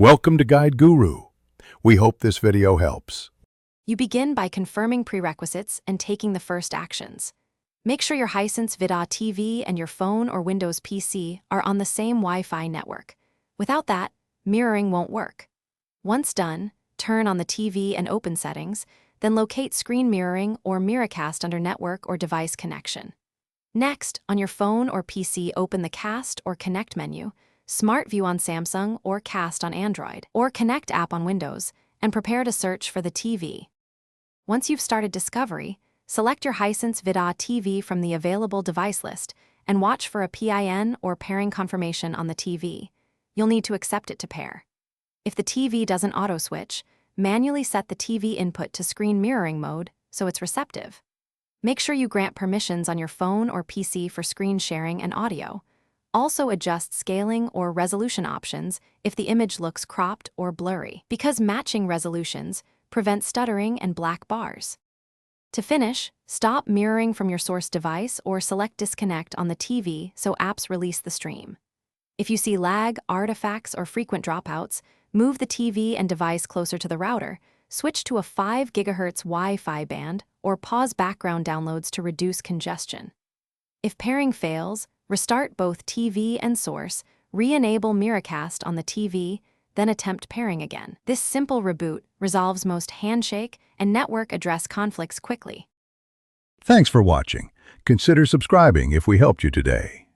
Welcome to Guide Guru. We hope this video helps. You begin by confirming prerequisites and taking the first actions. Make sure your Hisense VIDA TV and your phone or Windows PC are on the same Wi-Fi network. Without that, mirroring won't work. Once done, turn on the TV and open settings, then locate screen mirroring or Miracast under network or device connection. Next, on your phone or PC, open the Cast or Connect menu, Smart View on Samsung or Cast on Android, or Connect app on Windows, and prepare to search for the TV. Once you've started discovery, select your Hisense VIDA TV from the available device list and watch for a PIN or pairing confirmation on the TV. You'll need to accept it to pair. If the TV doesn't auto-switch, manually set the TV input to screen mirroring mode so it's receptive. Make sure you grant permissions on your phone or PC for screen sharing and audio. Also adjust scaling or resolution options if the image looks cropped or blurry, because matching resolutions prevent stuttering and black bars. To finish, stop mirroring from your source device or select disconnect on the TV so apps release the stream. If you see lag, artifacts, or frequent dropouts, move the TV and device closer to the router, switch to a 5 GHz Wi-Fi band, or pause background downloads to reduce congestion. If pairing fails, restart both TV and source, re-enable Miracast on the TV, then attempt pairing again. This simple reboot resolves most handshake and network address conflicts quickly. Thanks for watching. Consider subscribing if we helped you today.